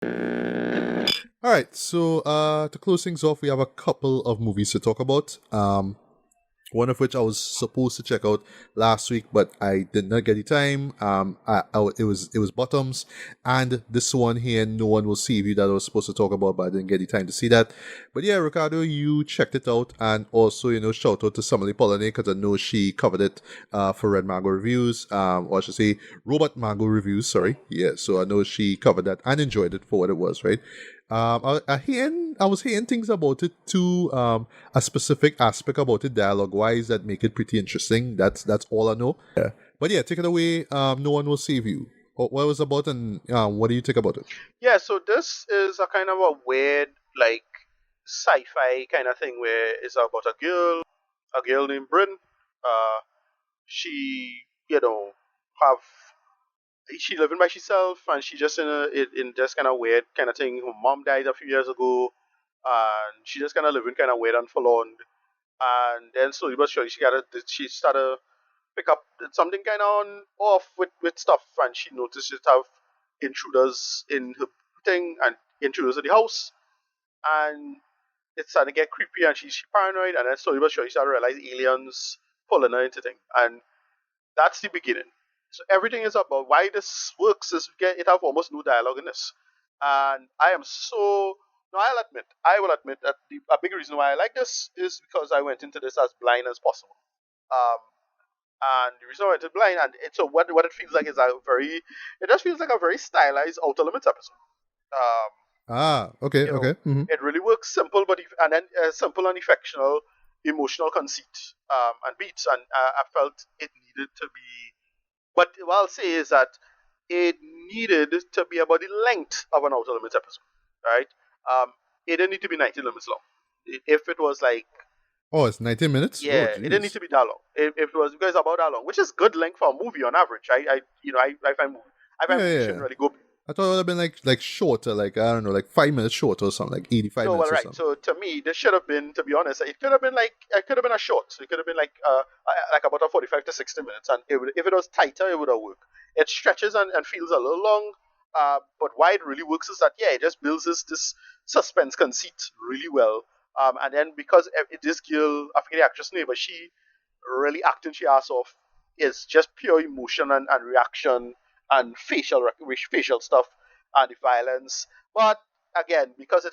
All right, so to close things off, we have a couple of movies to talk about. One of which I was supposed to check out last week, but I did not get the time. It was Bottoms, and this one here, No One Will Save You, that I was supposed to talk about, but I didn't get the time to see that. But yeah, Ricardo, you checked it out, and also shout out to Somali Polony because I know she covered it for Red Mango Reviews, or I should say Robot Mango Reviews. Sorry, yeah. So I know she covered that and enjoyed it for what it was, right? I was hearing things about it too. A specific aspect about it, dialogue wise, that make it pretty interesting. That's all I know. Yeah. But yeah, take it away. No One Will Save You. What was it about, and what do you think about it? Yeah, so this is a kind of a weird, like, sci-fi kind of thing where it's about a girl named Bryn. She, have she living by herself, and she just in this kind of weird kind of thing. Her mom died a few years ago, and she just kind of living kind of weird and forlorn. And then slowly but surely, she started pick up something kind of on off with stuff, and she noticed she have intruders in her thing and intruders in the house, and it's starting to get creepy, and she paranoid, and then slowly but surely she started to realize aliens pulling her into thing, and that's the beginning. So everything is about why this works is it have almost no dialogue in this, and I am so. No, I will admit that a big reason why I like this is because I went into this as blind as possible. Um, and the reason why I went blind, and so what it feels like is it just feels like a very stylized Outer Limits episode. Um, Ah, okay, you know, okay. Mm-hmm. it really works simple, and then simple and affectional, emotional conceit and beats, and I felt it needed to be. But what I'll say is that it needed to be about the length of an Outer Limits episode, right? It didn't need to be 90 minutes long. If it was like, Oh, it's 19 minutes. Oh, yeah, it didn't need jeez. to be that long. If it was because about that long, which is good length for a movie on average. I find Yeah, movies yeah, shouldn't yeah. really go. I thought it would have been like shorter, like I don't know, like 5 minutes shorter or something, like 85 No, well, minutes or right. something. So to me, this should have been, to be honest, it could have been a short. So it could have been like about a 45 to 60 minutes, and if it was tighter, it would have worked. It stretches and feels a little long, but why it really works is that yeah, it just builds this suspense conceit really well. And then because this girl, I forget the actress name, but she really acting she ass off is just pure emotion and reaction and facial stuff and the violence. But again, because it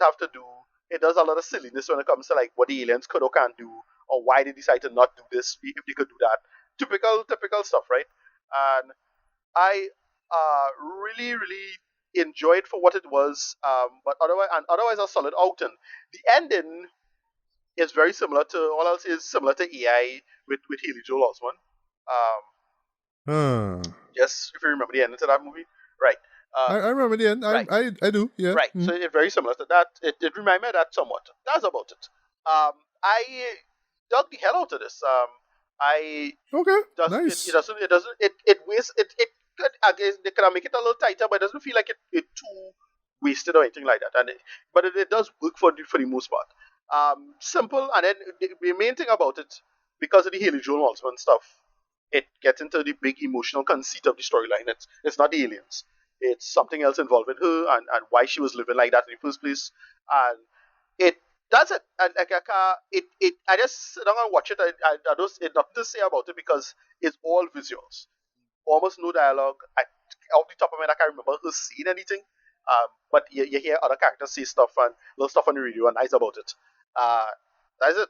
does a lot of silliness when it comes to like what the aliens could or can't do, or why they decide to not do this if they could do that. Typical stuff, right? And I really really enjoyed for what it was. But otherwise a solid outing. The ending is very similar to all else is similar to AI with Haley Joel Osment. Um, Huh. yes, if you remember the ending to that movie, right? I remember the end. Right, I do. Yeah. right. Mm. So it's very similar to that. It reminded me of that somewhat. That's about it. I dug the hell out of this. I Okay. doesn't it Nice. doesn't it doesn't it wastes it could I guess they could make it a little tighter, but it doesn't feel like it too wasted or anything like that. But it does work for the most part. Simple, and then the main thing about it, because of the Haley Joel Osment stuff, it gets into the big emotional conceit of the storyline. It's not the aliens. It's something else involving her and why she was living like that in the first place. And it does it. And like it I just sit down and watch it. I don't it nothing to say about it because it's all visuals, almost no dialogue. Off the top of my head, I can't remember her saying anything. But you hear other characters say stuff and little stuff on the radio and nice about it. Uh, that's it.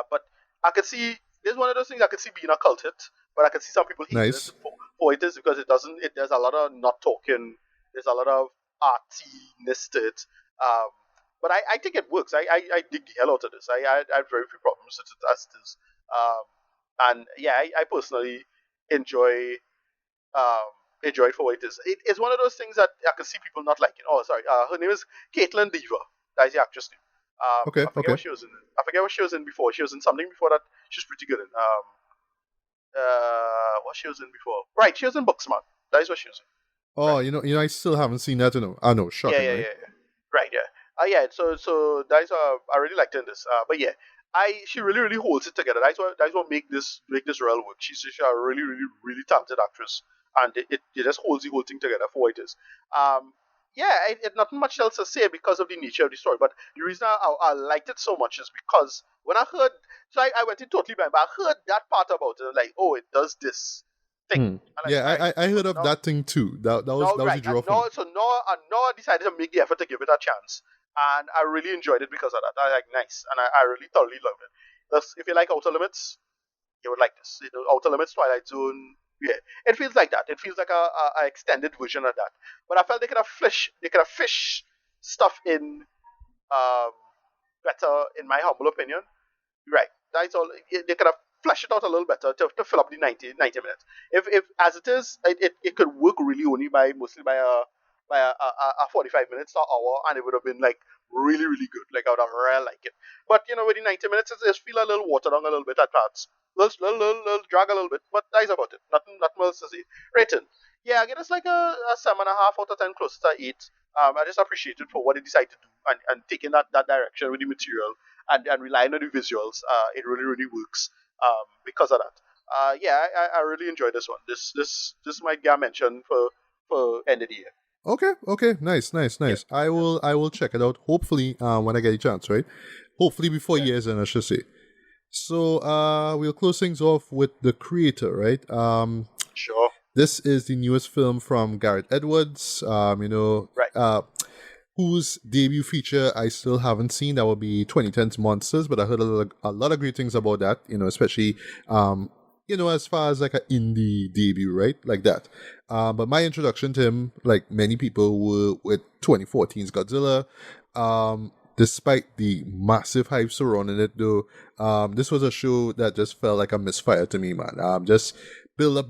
But I could see there's one of those things I could see being a cult hit, but I could see some people hating it Nice. for it is because it doesn't. There's a lot of not talking. There's a lot of artiness to it. Um, but I think it works. I dig the hell out of this. I have very few problems with it as it is. And yeah, I personally enjoy um, enjoy it for what it is. It's one of those things that I can see people not liking. Oh, sorry. Her name is Caitlin Dever. That is the actress name. Okay. I forget Okay. what she was in. I forget what she was in before. She was in something before that. She's pretty good in. What she was in before? Right, she was in Booksmart. That is what she was in. Oh, Right. I still haven't seen that. I know. Yeah, Shocking, yeah, right? yeah, yeah. Right, yeah. Yeah. So that's I really liked her in this. But yeah, she really really holds it together. That's what make this real work. She's a really really really talented actress, and it just holds the whole thing together for what it is. Um, nothing much else to say because of the nature of the story. But the reason I liked it so much is because when I heard, so I went in totally blind, but I heard that part about it, like, oh, it does this thing. Hmm. I'm like, Yeah, right, I heard so of now, that thing too. now, That was the right, draw and for me. now I decided to make the effort to give it a chance, and I really enjoyed it because of that. I like nice, and I really thoroughly loved it. Thus, if you like Outer Limits, you would like this. Outer Limits, Twilight Zone. Yeah, it feels like that. It feels like a extended version of that. But I felt they could have fished stuff in um, better, in my humble opinion. Right. That's all. They could have fleshed it out a little better to fill up the 90 minutes. If as it is, it could work really only by mostly by a 45 minutes to hour, and it would have been like really really good. Like I would have really liked it. But with the 90 minutes, it feel a little watered down a little bit at parts. Little drag a little bit, but that's about it. Nothing else to say. Rating. Yeah, I get it's like a 7.5 out of 10, close to 8. I just appreciate it for what they decided to do and taking that direction with the material and relying on the visuals. It really really works because of that. Yeah, I really enjoyed this one. This might get mentioned for end of the year. Okay, nice, nice, Yeah, nice. I will check it out. Hopefully, when I get a chance, right? Hopefully before yeah, years, and I should say. So, we'll close things off with The Creator, right? sure, This is the newest film from Gareth Edwards. right, Whose debut feature I still haven't seen. That will be 2010's Monsters, but I heard a lot of great things about that. Especially as far as like an indie debut, right? Like that. But my introduction to him, like many people, were with 2014's Godzilla. Despite the massive hype surrounding it, though, this was a show that just felt like a misfire to me, man. Just build up,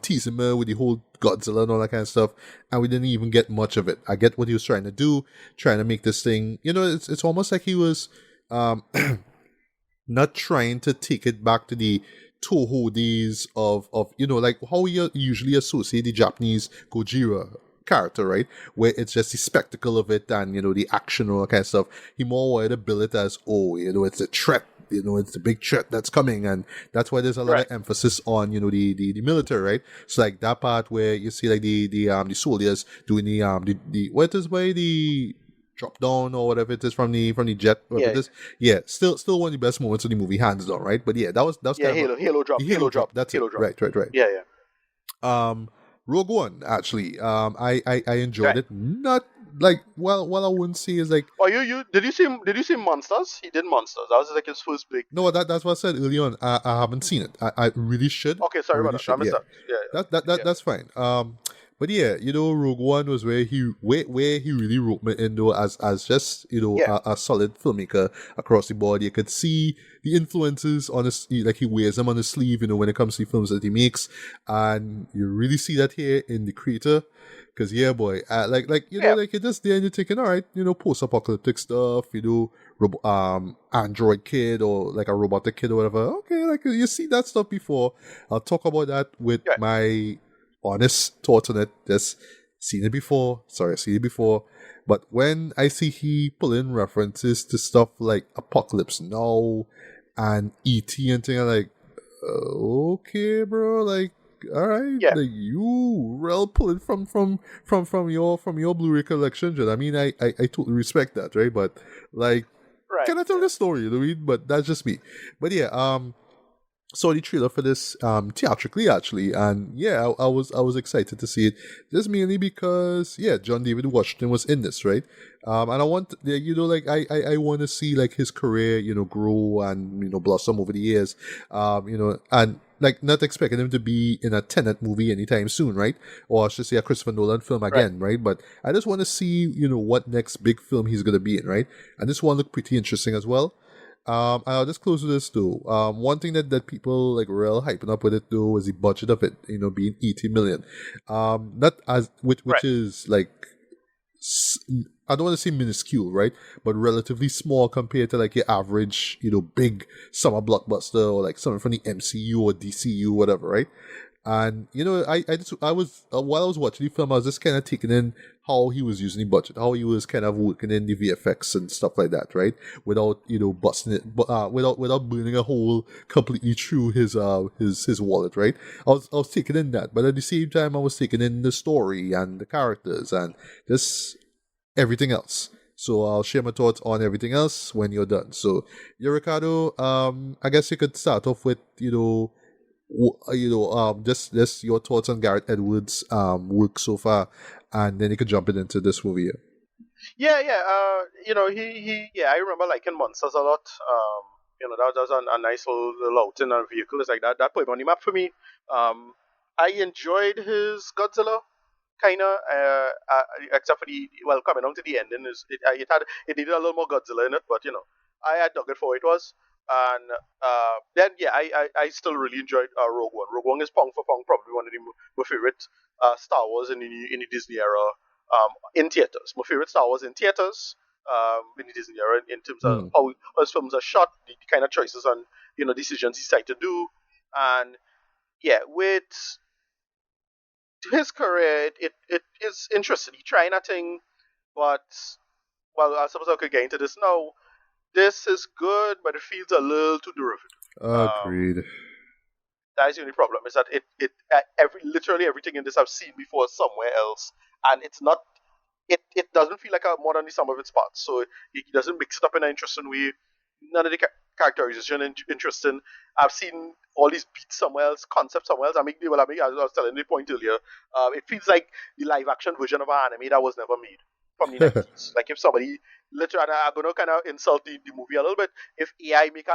teasing me with the whole Godzilla and all that kind of stuff, and we didn't even get much of it. I get what he was trying to do, trying to make this thing. It's almost like he was not trying to take it back to the Toho days of like how we usually associate the Japanese Gojira character, right? Where it's just the spectacle of it and the action and all that kind of stuff. He more wanted to build it as it's a threat. It's a big threat that's coming, and that's why there's a lot right. of emphasis on the military, right? So like that part where you see like the soldiers doing the what is by the drop down or whatever it is from the jet, whatever Yeah, it is. Yeah, still one of the best moments of the movie, hands down, right? But yeah, that was yeah. kind of Halo drop, the Halo drop, That's it, Halo drop. right. Yeah, yeah. Rogue One, actually, I enjoyed Right. it. Not like I wouldn't say is like. Oh, you did you see Monsters? He did Monsters. That was like his first big. No, that's what I said early on. I haven't seen it. I really should. Okay, I sorry really about that. I should. missed Yeah, that. Yeah, yeah. that's fine. But yeah, Rogue One was where he really wrote me in though as just Yeah. a solid filmmaker across the board. You could see the influences on his, like he wears them on his sleeve. When it comes to the films that he makes, and you really see that here in The Creator. Because yeah, boy, like Yeah. like you're just there and you're thinking, all right, post-apocalyptic stuff, android kid or like a robotic kid or whatever. Okay, like you see that stuff before. I'll talk about that with Yeah. my honest thoughts on it. Just seen it before. Sorry, I've seen it before. But when I see he pull in references to stuff like Apocalypse Now and E.T. and things, I'm like, okay, bro, like, all right, Yeah. like you real pull it from your Blu-ray collection. I mean, I totally respect that, right? But like, Right. can I tell the story, Louis? But that's just me. But yeah, saw the trailer for this theatrically actually, and yeah, I was excited to see it. Just mainly because John David Washington was in this, right? And I want like I want to see like his career grow and blossom over the years, and like not expecting him to be in a Tenet movie anytime soon, right? Or I should say a Christopher Nolan film again, right? But I just want to see what next big film he's gonna be in, right? And this one looked pretty interesting as well. I'll just close with this too. One thing that people like real hyping up with it though was the budget of it, being 80 million. Not as which is like I don't want to say minuscule, right? But relatively small compared to like your average, big summer blockbuster or like something from the MCU or DCU, whatever, right? And I was while I was watching the film, I was just kind of taking in how he was using the budget, how he was kind of working in the VFX and stuff like that, right? Without busting it, without burning a hole completely through his wallet, right? I was taking in that, but at the same time, I was taking in the story and the characters and just everything else. So I'll share my thoughts on everything else when you're done. So, Ricardo, I guess you could start off with just your thoughts on Gareth Edwards' work so far, and then you could jump into this movie here. Yeah. I remember liking Monsters a lot. That was a nice little outing and vehicle. It's like that put him on the map for me. I enjoyed his Godzilla, kinda, except for coming on to the ending it needed a little more Godzilla in it, but I dug it for what it was. And then I still really enjoyed Rogue One. Rogue One is pound for pound probably one of my favorite Star Wars in the Disney era, in theaters. My favorite Star Wars in theaters, in the Disney era, in terms of how his films are shot, the kind of choices and decisions he decided to do. And with his career, it is interesting. He trying a thing, but I suppose I could get into this now. This is good, but it feels a little too derivative. Agreed. That is the only problem. Is that literally everything in this I've seen before somewhere else, and it's not. It doesn't feel like a more than the sum of its parts. So it doesn't mix it up in an interesting way. None of the characterization interesting. I've seen all these beats somewhere else, concepts somewhere else. As I was telling the point earlier, it feels like the live action version of an anime that was never made from the 90s. Like if somebody literally, I'm gonna kind of insult the movie a little bit. If AI make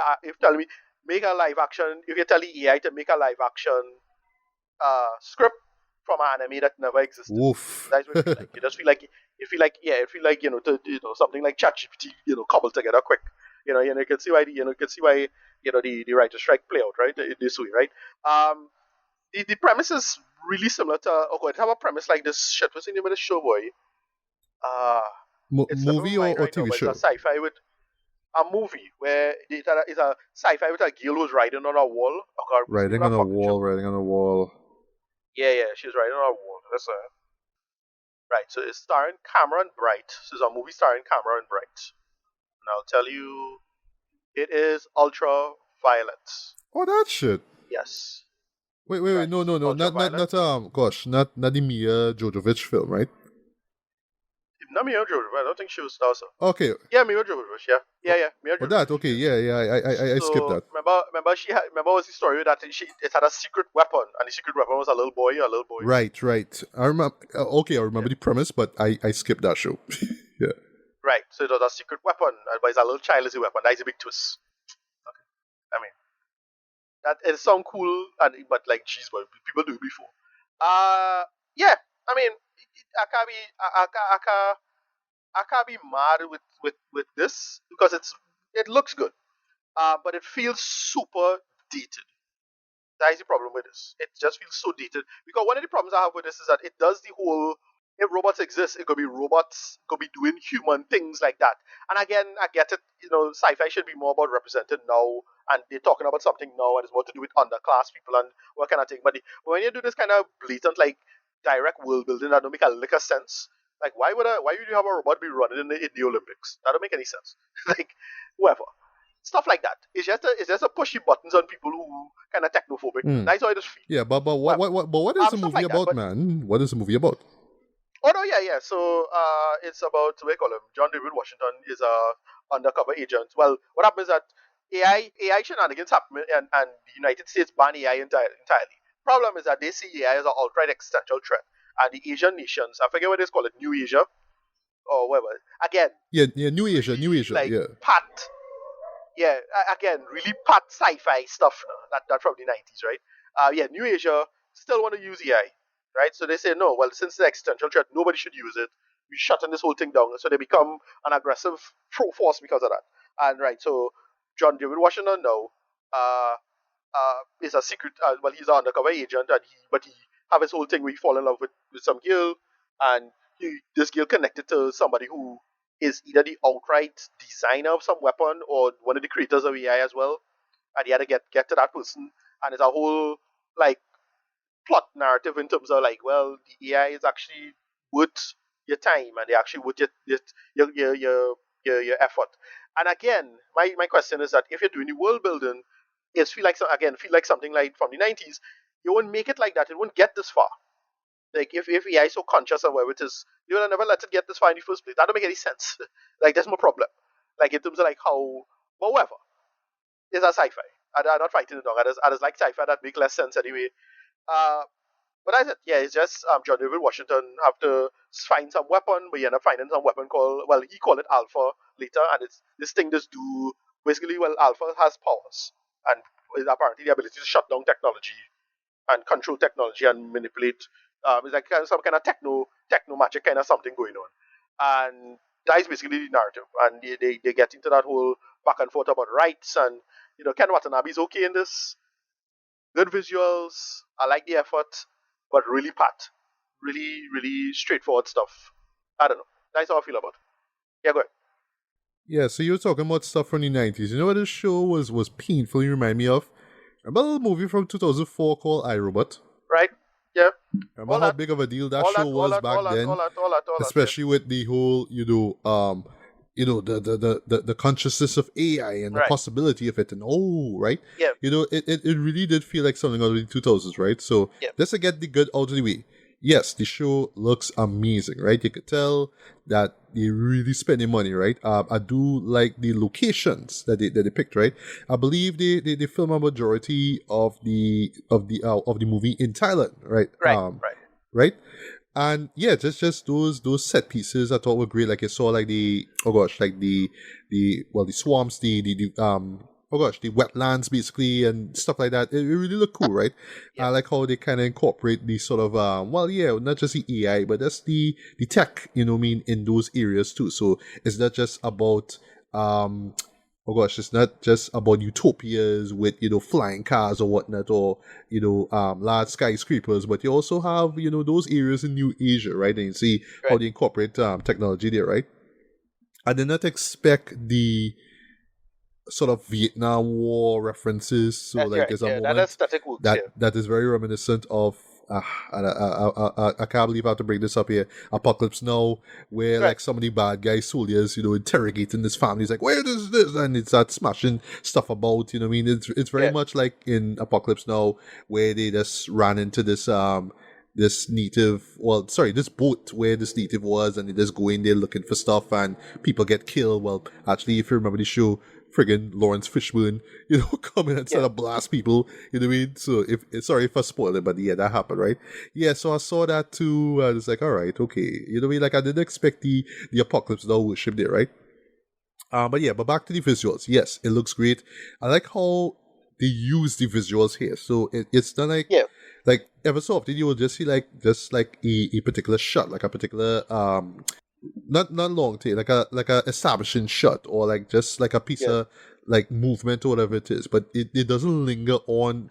a live action, if you tell the AI to make a live action script from an anime that never existed. Woof. That's what it feels like. It just feel like something like ChatGPT, cobbled together quick. You can see why the writer strike play out, right? This way, right? The premise is really similar to to have a premise like this. Shit, what's the name of the show, boy? It's Movie or right TV now, show? it's a sci-fi with a movie where it's a sci-fi with a girl who's riding on a wall. Riding on a wall. Yeah, she's riding on a wall. That's right. So it's starring Cameron Bright. So it's a movie starring Cameron Bright. And I'll tell you, it is Ultraviolet. Oh, that shit. Yes. Wait, Right. no, Ultraviolet. not the Mia Jovovich film, right? Not Mia Jovovich. I don't think she was also. Okay. Yeah, Mia Jovovich. Yeah. Mia Jovovich. Oh, that okay. Yeah. I skipped that. Remember was the story that it had a secret weapon, and the secret weapon was a little boy. Right. I remember. Okay, I remember the premise, but I skipped that show. Yeah. Right. So it was a secret weapon, but it's a little child is a weapon. That is a big twist. Okay. I mean, that it sound cool, but like, geez, boy, people do it before. Yeah. I mean, I can't be mad with this because it looks good, but it feels super dated. That is the problem with this. It just feels so dated. Because one of the problems I have with this is that it does the whole, if robots exist, it could be robots, it could be doing human things like that. And again, I get it. Sci-fi should be more about represented now, and they're talking about something now, and it's more to do with underclass people and what kind of thing. But when you do this kind of blatant, like, direct world building that don't make a lick of sense, like, why would you have a robot be running in the Olympics? That don't make any sense. Like, whoever. Stuff like that. It's just a pushy buttons on people who kind of technophobic. That's how I just feel. Yeah, but what is the movie like that, about, man? What is the movie about? Oh no, yeah. So it's about, what do you call him? John David Washington is a undercover agent. Well, what happens is that AI shenanigans happen, and the United States ban AI entirely. Problem is that they see AI as an outright existential threat, and the Asian nations, I forget what it's called, New Asia or whatever. Again, Yeah, New Asia, like, yeah. pat. Yeah, again, really pat sci-fi stuff now, that from the 90s, right? New Asia still want to use AI, right? So they say, no, well, since the existential threat, nobody should use it. We're shutting this whole thing down. So they become an aggressive force because of that. And right, so John David Washington now is a secret, he's an undercover agent, and he have his whole thing where he fall in love with some girl, and this girl connected to somebody who is either the outright designer of some weapon or one of the creators of AI as well, and he had to get to that person, and it's a whole, like, plot narrative in terms of like, well, the AI is actually worth your time and they actually worth your effort. And again, my question is that if you're doing the world building, it's feel like something like from the 90s. You won't make it like that. It won't get this far. Like if AI is so conscious of whatever it is, you will never let it get this far in the first place. That don't make any sense. Like that's my problem. Like in terms of like how, but whatever. It's a sci-fi. I'm not fighting it wrong. I just like sci-fi that make less sense anyway. Uh, but I said, yeah, it's just John David Washington have to find some weapon, but he end up finding some weapon called, well, he called it Alpha later, and it's this thing just do basically, well, Alpha has powers and is apparently the ability to shut down technology and control technology and manipulate. It's like some kind of techno magic kind of something going on, and that is basically the narrative. And they get into that whole back and forth about rights, and Ken Watanabe's okay in this. Good visuals. I like the effort, but really really straightforward stuff. I don't know. That's how I feel about it. Yeah, go ahead. Yeah, so you were talking about stuff from the 90s. You know what this show was painfully remind me of? Remember a movie from 2004 called iRobot? Right? Yeah. Remember how big of a deal that show was back then? Especially with the whole, the consciousness of AI and the possibility of it and right? Yeah. It really did feel like something out of the 2000s, right? So just to get the good out of the way. Yes, the show looks amazing, right? You could tell that they really spending money, right? I do like the locations that they picked, right? I believe they film a majority of the movie in Thailand, right? Right. And yeah, just those set pieces I thought were great. Like I saw like the swamps, the wetlands basically and stuff like that. It really looked cool, right? I like how they kind of incorporate the sort of not just the AI, but that's the tech, in those areas too. So it's not just about it's not just about utopias with flying cars or whatnot, or large skyscrapers, but you also have those areas in New Asia, right? And you see how they incorporate technology there, right? I did not expect the sort of Vietnam War references. So there's a moment that is very reminiscent of I can't believe I have to bring this up here. Apocalypse Now, where like some of the bad guy soldiers, interrogating this family. He's like, where is this? And it starts smashing stuff about, it's very much like in Apocalypse Now, where they just ran into this this boat where this native was, and they just go in there looking for stuff and people get killed. Well, actually, if you remember the show, friggin' Lawrence Fishburne, come in and start to blast people, you know what I mean? So sorry if I spoiled it, but yeah, that happened, right? Yeah, so I saw that too. I was like, all right, okay. You know what I mean? Like I didn't expect the Apocalypse Now worship there, right? But back to the visuals. Yes, it looks great. I like how they use the visuals here. So it's not like like ever so often you will just see like a particular shot, like a particular not long take, like a establishing shot, or like just like a piece of like movement or whatever it is, but it doesn't linger on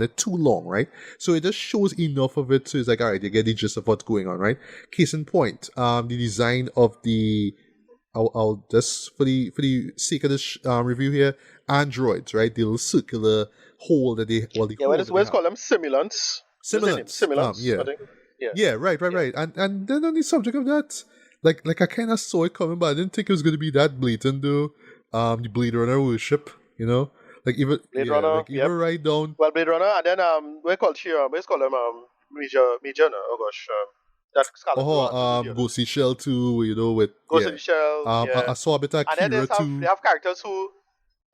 it too long, right? So it just shows enough of it so it's like, all right, you get the gist of what's going on, right? Case in point, the design of the I'll just for the sake of this review here, androids, right? The little circular hole that they let's call them simulants. Simulants, I think. Right. And then on the subject of that, like I kind of saw it coming, but I didn't think it was going to be that blatant though. The Blade Runner worship, like even Blade Runner, like even right down. Well, Blade Runner, and then we call them Major. Oh gosh, that Scarlet. Ghost in the Shell too, with Ghost in the Shell. I saw a bit of Kira too. They have characters who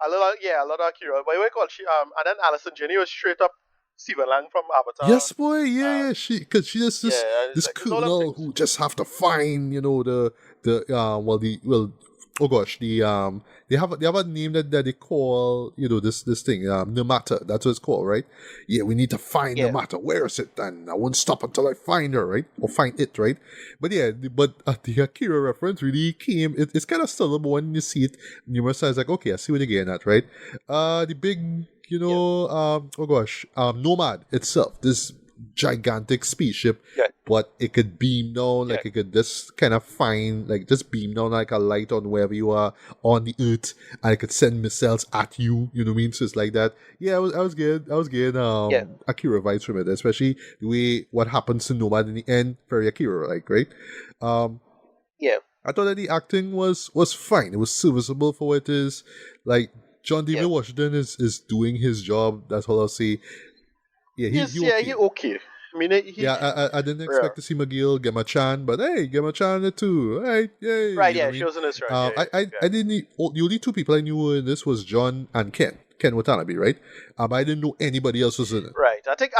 a lot of Kira, but we call and then Alison Janney was straight up Stephen Lang from Avatar. Yes, boy, yeah. She just this colonel who just have to find, they have a name that they call, this thing, Namata. That's what it's called, right? Yeah, we need to find Namata. Where is it? And I won't stop until I find her, right? Or find it, right? But yeah, the Akira reference really came. It's kind of subtle, but when you see it numerous times, like, okay, I see what you're getting at, right? The big Nomad itself, this gigantic spaceship, Yeah. but it could beam down, like it could just kind of just beam down like a light on wherever you are on the Earth, and it could send missiles at you. You know what I mean? So it's like that. Yeah, I was getting Akira vibes from it, especially the way what happens to Nomad in the end, very Akira like, right? Yeah. I thought that the acting was fine. It was serviceable for what it is. Like John David Washington is doing his job. That's all I'll say. Yeah, he okay. I mean, I didn't expect to see McGill, Gemma Chan, but hey, Gemma Chan it too. Right, yay. Right, yeah, she was in this, right. I didn't need, the only two people I knew were in this was John and Ken Watanabe, right? But I didn't know anybody else was in it. Right. I think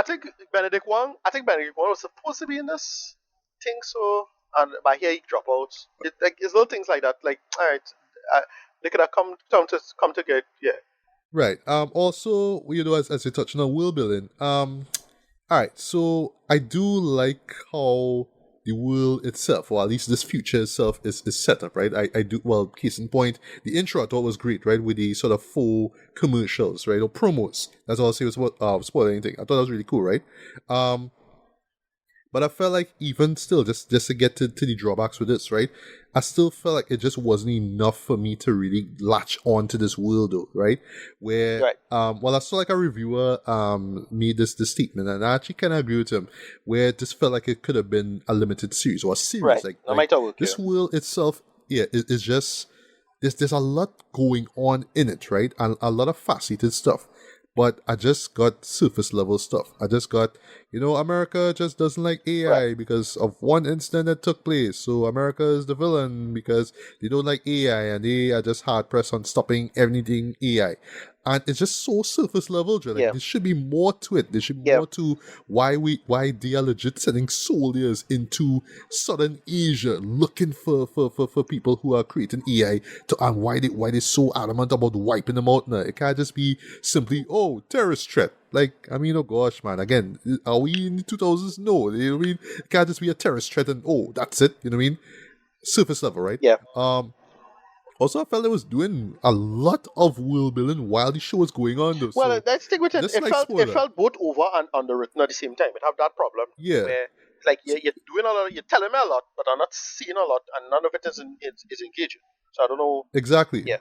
Benedict Wong was supposed to be in this thing, so but here he drop out. It's little things like that. Like, all right, they could have come to get Right. Also, as you're touching on world building, alright, so I do like how the world itself, or at least this future itself, is set up, right? I do, well, case in point, the intro I thought was great, right? With the sort of full commercials, right? Or promos. That's all I'll say was spoil anything. I thought that was really cool, right? But I felt like even still, just to get to the drawbacks with this, right? I still felt like it just wasn't enough for me to really latch on to this world, though, right? Where, I saw like a reviewer made this statement, and I actually kind of agree with him, where it just felt like it could have been a limited series or a series. Right. This world itself, is just there's a lot going on in it, right? And a lot of faceted stuff. But I just got surface level stuff. I just got, America just doesn't like AI because of one incident that took place. So America is the villain because they don't like AI and they are just hard pressed on stopping anything AI. And it's just so surface level, Joe. Like, there should be more to it. There should be more to why they are legit sending soldiers into Southern Asia looking for people who are creating AI and why they're so adamant about wiping them out now. It can't just be simply, terrorist threat. Like, I mean, oh gosh, man. Again, are we in the 2000s? No. You know what I mean? It can't just be a terrorist threat and that's it. You know what I mean? Surface level, right? Yeah. Also, I felt it was doing a lot of world building while the show was going on, though. Well, so let's stick with it. It felt both over and underwritten at the same time. It have that problem. Yeah. Where it's like you're doing a lot, you're telling me a lot, but I'm not seeing a lot, and none of it is engaging. So I don't know. Exactly. Yeah.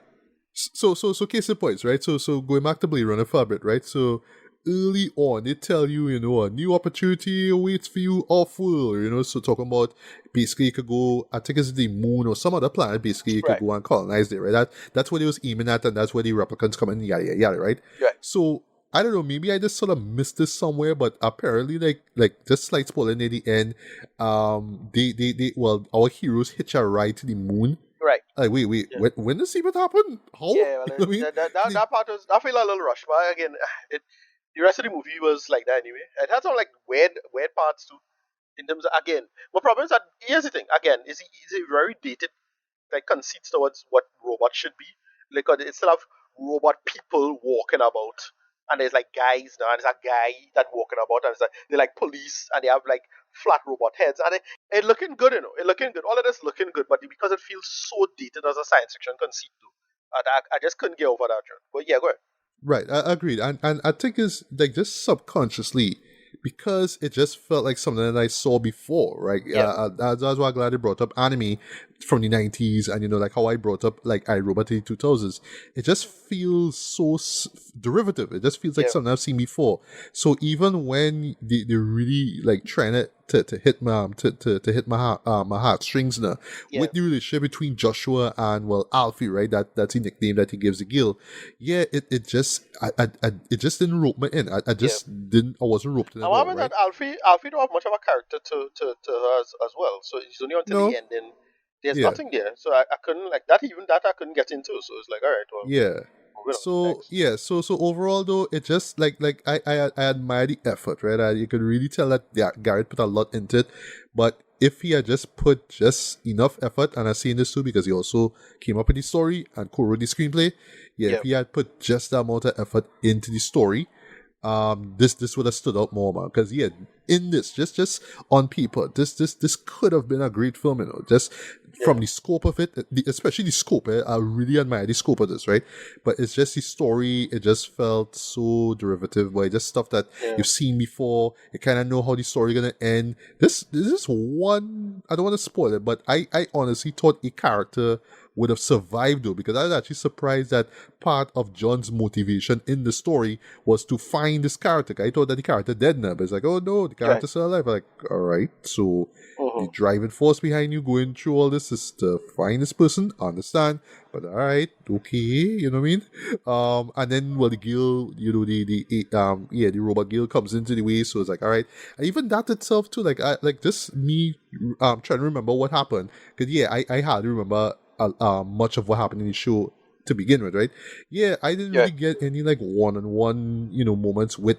So case in point, right? So going back to Blade Runner for a bit, right? So early on, they tell you, a new opportunity awaits for you off-world, so talking about basically you could go, I think it's the moon or some other planet, basically you could go and colonize there, right? That's what they was aiming at, and that's where the replicants come in, yada, yada, yada, right? Right. So, I don't know, maybe I just sort of missed this somewhere, but apparently, like just slight spoiler near the end, our heroes hitch a ride to the moon. Right. Like, wait, when does it even happen? How? Yeah, well, that part was, I feel a little rushed, but again, the rest of the movie was like that anyway. It had some like weird parts too. In terms of, again, my problem is that here's the thing. Again, is a very dated like conceits towards what robots should be. Like instead of robot people walking about, and there's like guys now, and there's a guy that walking about, and they're like police, and they have like flat robot heads, and it looking good, It looking good. All of this looking good, but because it feels so dated as a science fiction conceit too, I just couldn't get over that. But yeah, go ahead. Right, I agreed, and I think it's like just subconsciously because it just felt like something that I saw before, right? Yeah. That's why I'm glad they brought up anime from the 90s, and like how I brought up like iRobot in the 2000s. It just feels so derivative. It just feels like something I've seen before. So even when they really like trying to hit my my heartstrings now with the relationship between Joshua and Alfie, right? That's the nickname that he gives the Gil. Yeah, it just it just didn't rope me in. I wasn't roped in. I remember that Alfie don't have much of a character to her as well. So it's only until the ending. There's nothing there, so I couldn't like that. Even that I couldn't get into. So it's like, all right, well, So overall though, it just like I admire the effort, right? You could really tell that Garrett put a lot into it, but if he had just put just enough effort, and I've seen this too because he also came up with the story and co-wrote the screenplay. If he had put just that amount of effort into the story, this would have stood out more, man. Because in this, just on paper, this could have been a great film, just from the scope of it, especially the scope. I really admire the scope of this, right? But it's just the story. It just felt so derivative, but just stuff that you've seen before. You kind of know how the story gonna end. This is one. I don't want to spoil it, but I honestly thought a character would have survived though, because I was actually surprised that part of John's motivation in the story was to find this character. I thought that the character dead now, but it's like, oh no, the character's still alive. I'm like, all right, so the driving force behind you going through all this is to find this person, understand, but all right, okay, you know what I mean? And then the girl, the robot girl comes into the way, so it's like, all right, and even that itself too, like just me trying to remember what happened, because I hardly remember much of what happened in the show to begin with, right? Yeah, I didn't really get any like one-on-one, moments with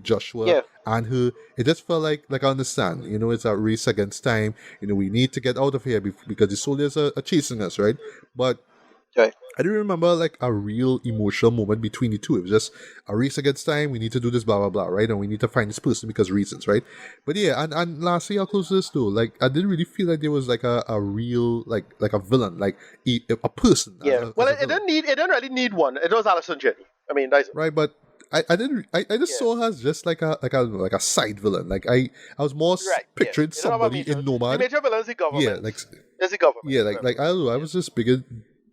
Joshua and her. It just felt like I understand, it's a race against time. We need to get out of here because the soldiers are chasing us, right? But I didn't remember like a real emotional moment between the two. It was just a race against time. We need to do this, blah blah blah, right? And we need to find this person because reasons, right? But yeah, and lastly, I'll close this though. Like I didn't really feel like there was like a real like a villain, like a person. Yeah. It didn't really need one. It was Alison Jenny. I mean, that's right, but. I just saw her as just like a side villain. Like I was more picturing somebody in Nomad. The major villain is the government. Yeah, like it's the government. Yeah, like I don't know. I was just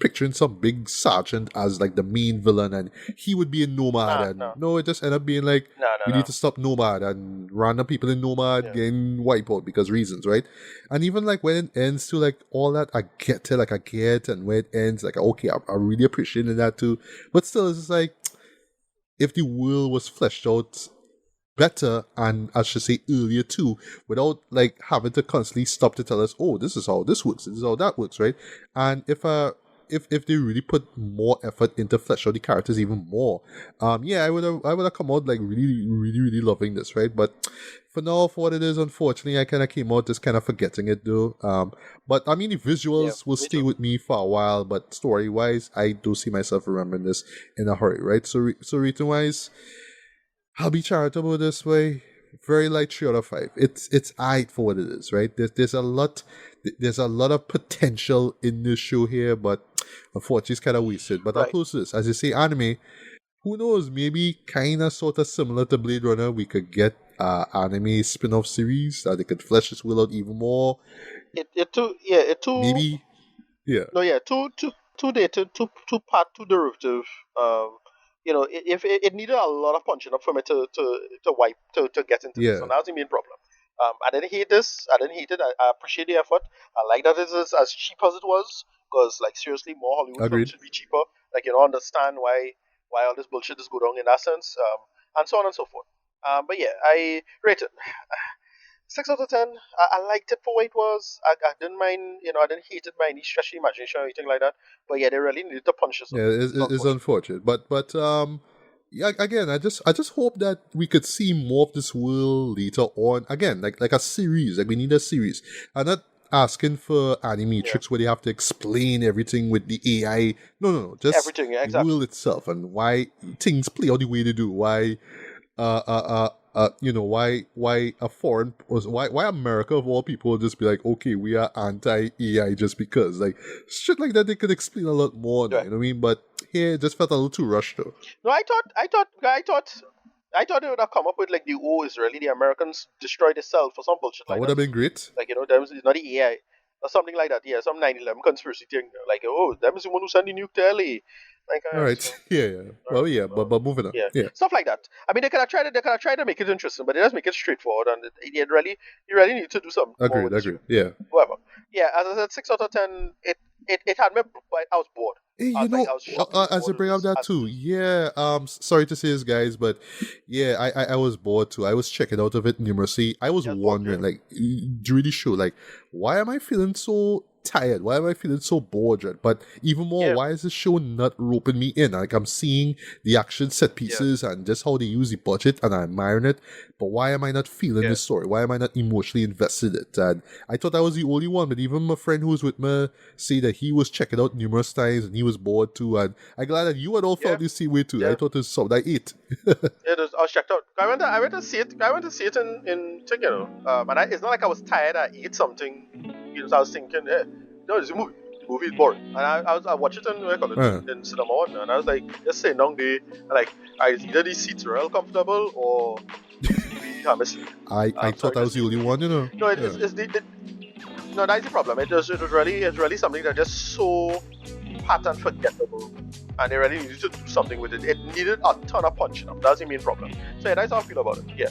picturing some big sergeant as like the main villain, and he would be in Nomad. It just ended up being like we need to stop Nomad, and random people in Nomad getting wiped out because reasons, right? And even like when it ends to like all that, I get, and when it ends, like okay, I really appreciated that too. But still, it's just like, if the world was fleshed out better, and I should say earlier too, without like having to constantly stop to tell us, oh, this is how this works, this is how that works, right? And if they really put more effort into flesh out the characters even more, I would have come out like really, really, really loving this, right? But for now, for what it is, unfortunately, I kind of came out just kind of forgetting it though. But I mean, the visuals will stay with me for a while, but story wise, I do see myself remembering this in a hurry, right? So rating wise, I'll be charitable this way. Very light 3 out of 5. It's aight for what it is, right? There's a lot of potential in this show here, but unfortunately it's kind of wasted. But I'll close this. As you say, anime, who knows, maybe kind of sort of similar to Blade Runner, we could get anime spin-off series that they could flesh this will out even more. Two part, two derivative. If it needed a lot of punching up for me to get into this, so that's the main problem. I didn't hate this. I didn't hate it. I appreciate the effort. I like that it is as cheap as it was, because like seriously, more Hollywood films should be cheaper. Like understand why all this bullshit is going on in that sense, and so on and so forth. But yeah, I rate it 6 out of 10. I liked it for what it was. I didn't mind, I didn't hate it by any stretch of imagination or anything like that. But yeah, they really needed to punch this up. Yeah, it's unfortunate. But yeah, again, I just hope that we could see more of this world later on. Again, like a series. Like we need a series. I'm not asking for Animatrix where they have to explain everything with the AI. No. Just everything, exactly. The world itself and why things play out the way they do. Why why a foreign, why America of all people would just be like, okay, we are anti-AI just because, like, shit like that they could explain a lot more, you know what I mean? But here it just felt a little too rushed though. No, I thought they would have come up with like is really the Americans destroyed itself or some bullshit like that. That would have been great. Like, it's not the AI or something like that. Yeah, some 9/11 conspiracy thing. Like, them is the one who sent the nuke to LA. Like, all right. So, yeah. Well, yeah, but moving on. Yeah, stuff like that. I mean, they could have tried to make it interesting, but they just make it straightforward, and you really need to do something. Agreed. Yeah. Whatever. Yeah, as I said, 6 out of 10. It had me. I was bored. Hey, as I bring up that too, sorry to say this, guys, but yeah, I was bored too. I was checking out of it numerously. I was wondering, like, during the show, like, why am I feeling so tired? Why am I feeling so bored? Dread? But even more, Yeah. why is this show not roping me in? Like, I'm seeing the action set pieces and just how they use the budget, and I'm admiring it. But why am I not feeling this story? Why am I not emotionally invested in it? And I thought I was the only one, but even my friend who was with me say that he was checking out numerous times and he was bored too. And I'm glad that you had all felt the same way too. I thought it was something I ate. It was, I was checked out. I went to see it. I went to see it in thing, you know. And it's not like I was tired. I ate something. You know, so I was thinking, no, it's a movie. The movie is boring. And I watched it in cinema one, and I was like, just sitting down there, and like, either these seats are real comfortable or I thought I was the only one, you know. No, no, that's the problem. It's really something that just so pattern forgettable, and they really needed to do something with it. It needed a ton of punching up. That's the main problem. So yeah, that's how I feel about it. Yeah.